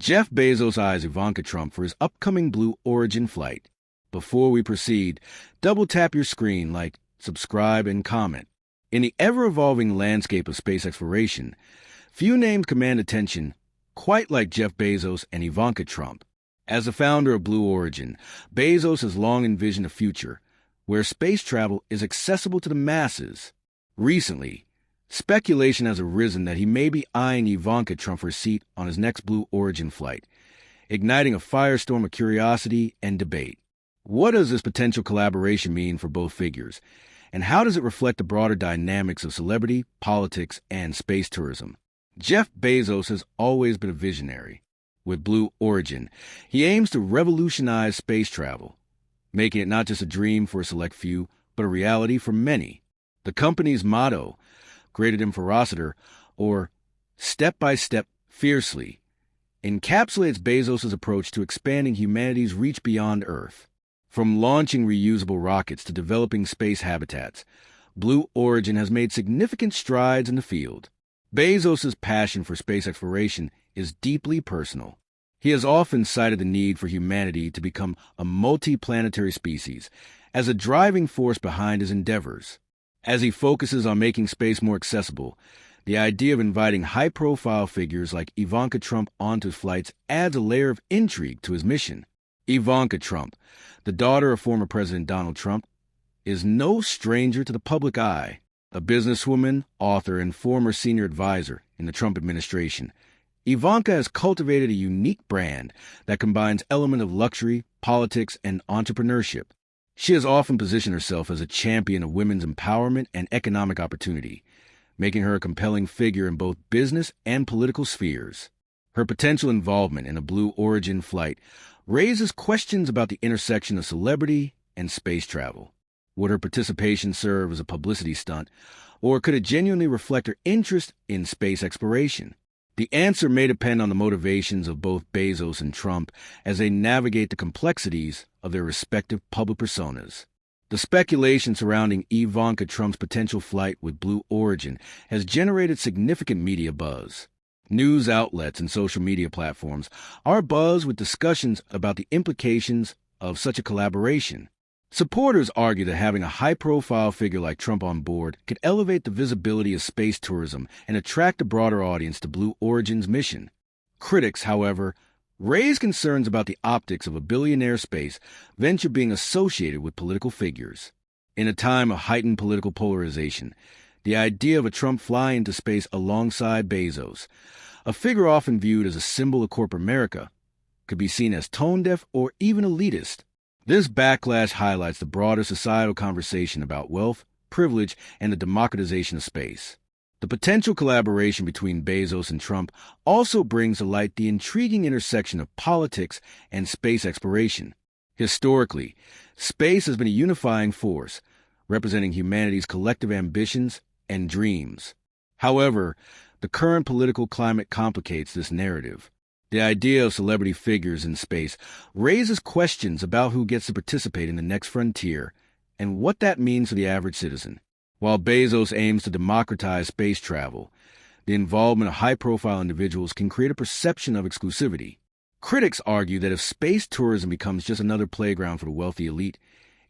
Jeff Bezos eyes Ivanka Trump for his upcoming Blue Origin flight. Before we proceed, double tap your screen, like, subscribe, and comment. In the ever-evolving landscape of space exploration, few names command attention quite like Jeff Bezos and Ivanka Trump. As the founder of Blue Origin, Bezos has long envisioned a future where space travel is accessible to the masses. Recently, speculation has arisen that he may be eyeing Ivanka Trump for a seat on his next Blue Origin flight, igniting a firestorm of curiosity and debate. What does this potential collaboration mean for both figures, and how does it reflect the broader dynamics of celebrity, politics, and space tourism? Jeff Bezos has always been a visionary. With Blue Origin, he aims to revolutionize space travel, making it not just a dream for a select few, but a reality for many. The company's motto, Greater than Ferociter, or Step by Step Fiercely, encapsulates Bezos' approach to expanding humanity's reach beyond Earth. From launching reusable rockets to developing space habitats, Blue Origin has made significant strides in the field. Bezos' passion for space exploration is deeply personal. He has often cited the need for humanity to become a multi-planetary species as a driving force behind his endeavors. As he focuses on making space more accessible, the idea of inviting high-profile figures like Ivanka Trump onto flights adds a layer of intrigue to his mission. Ivanka Trump, the daughter of former President Donald Trump, is no stranger to the public eye. A businesswoman, author, and former senior advisor in the Trump administration, Ivanka has cultivated a unique brand that combines elements of luxury, politics, and entrepreneurship. She has often positioned herself as a champion of women's empowerment and economic opportunity, making her a compelling figure in both business and political spheres. Her potential involvement in a Blue Origin flight raises questions about the intersection of celebrity and space travel. Would her participation serve as a publicity stunt, or could it genuinely reflect her interest in space exploration? The answer may depend on the motivations of both Bezos and Trump as they navigate the complexities of their respective public personas. The speculation surrounding Ivanka Trump's potential flight with Blue Origin has generated significant media buzz. News outlets and social media platforms are abuzz with discussions about the implications of such a collaboration. Supporters argue that having a high-profile figure like Trump on board could elevate the visibility of space tourism and attract a broader audience to Blue Origin's mission. Critics, however, raise concerns about the optics of a billionaire space venture being associated with political figures. In a time of heightened political polarization, the idea of a Trump flying into space alongside Bezos, a figure often viewed as a symbol of corporate America, could be seen as tone-deaf or even elitist. This backlash highlights the broader societal conversation about wealth, privilege, and the democratization of space. The potential collaboration between Bezos and Trump also brings to light the intriguing intersection of politics and space exploration. Historically, space has been a unifying force, representing humanity's collective ambitions and dreams. However, the current political climate complicates this narrative. The idea of celebrity figures in space raises questions about who gets to participate in the next frontier and what that means for the average citizen. While Bezos aims to democratize space travel, the involvement of high-profile individuals can create a perception of exclusivity. Critics argue that if space tourism becomes just another playground for the wealthy elite,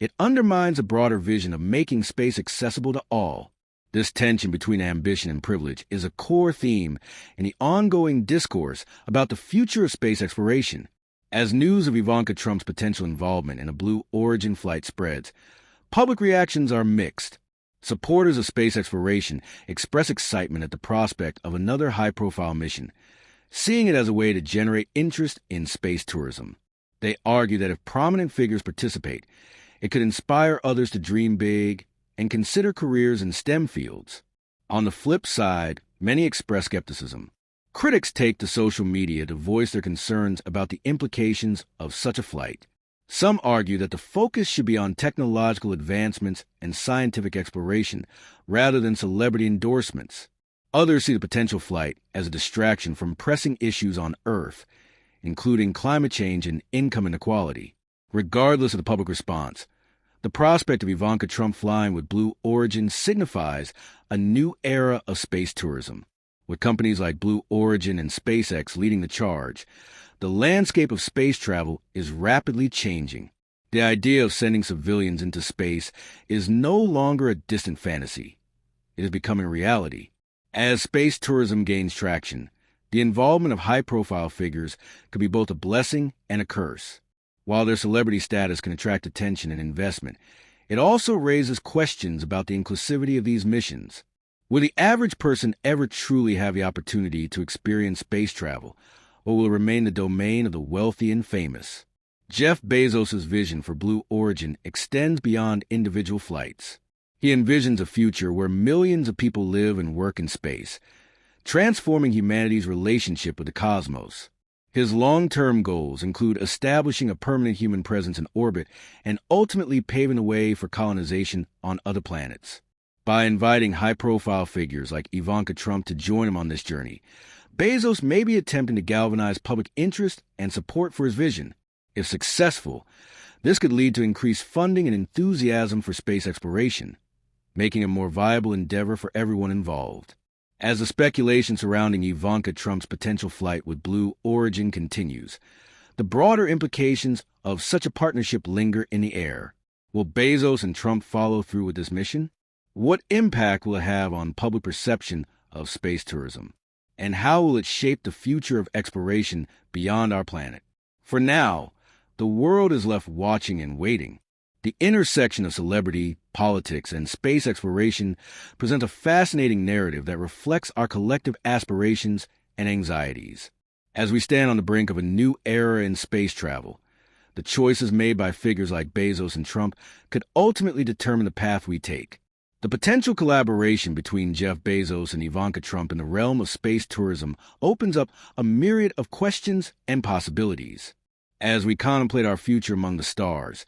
it undermines a broader vision of making space accessible to all. This tension between ambition and privilege is a core theme in the ongoing discourse about the future of space exploration. As news of Ivanka Trump's potential involvement in a Blue Origin flight spreads, public reactions are mixed. Supporters of space exploration express excitement at the prospect of another high-profile mission, seeing it as a way to generate interest in space tourism. They argue that if prominent figures participate, it could inspire others to dream big and consider careers in STEM fields. On the flip side, many express skepticism. Critics take to social media to voice their concerns about the implications of such a flight. Some argue that the focus should be on technological advancements and scientific exploration rather than celebrity endorsements. Others see the potential flight as a distraction from pressing issues on Earth, including climate change and income inequality. Regardless of the public response, the prospect of Ivanka Trump flying with Blue Origin signifies a new era of space tourism. With companies like Blue Origin and SpaceX leading the charge, the landscape of space travel is rapidly changing. The idea of sending civilians into space is no longer a distant fantasy. It is becoming reality. As space tourism gains traction, the involvement of high-profile figures could be both a blessing and a curse. While their celebrity status can attract attention and investment, it also raises questions about the inclusivity of these missions. Will the average person ever truly have the opportunity to experience space travel, or will it remain the domain of the wealthy and famous? Jeff Bezos' vision for Blue Origin extends beyond individual flights. He envisions a future where millions of people live and work in space, transforming humanity's relationship with the cosmos. His long-term goals include establishing a permanent human presence in orbit and ultimately paving the way for colonization on other planets. By inviting high-profile figures like Ivanka Trump to join him on this journey, Bezos may be attempting to galvanize public interest and support for his vision. If successful, this could lead to increased funding and enthusiasm for space exploration, making a more viable endeavor for everyone involved. As the speculation surrounding Ivanka Trump's potential flight with Blue Origin continues, the broader implications of such a partnership linger in the air. Will Bezos and Trump follow through with this mission? What impact will it have on public perception of space tourism? And how will it shape the future of exploration beyond our planet? For now, the world is left watching and waiting. The intersection of celebrity, politics, and space exploration presents a fascinating narrative that reflects our collective aspirations and anxieties. As we stand on the brink of a new era in space travel, the choices made by figures like Bezos and Trump could ultimately determine the path we take. The potential collaboration between Jeff Bezos and Ivanka Trump in the realm of space tourism opens up a myriad of questions and possibilities. As we contemplate our future among the stars,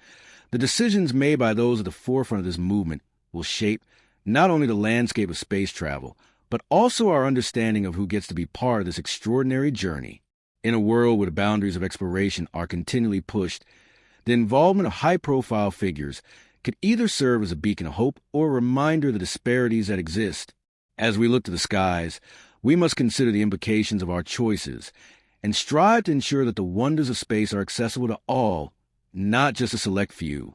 the decisions made by those at the forefront of this movement will shape not only the landscape of space travel, but also our understanding of who gets to be part of this extraordinary journey. In a world where the boundaries of exploration are continually pushed, the involvement of high-profile figures could either serve as a beacon of hope or a reminder of the disparities that exist. As we look to the skies, we must consider the implications of our choices and strive to ensure that the wonders of space are accessible to all, not just a select few.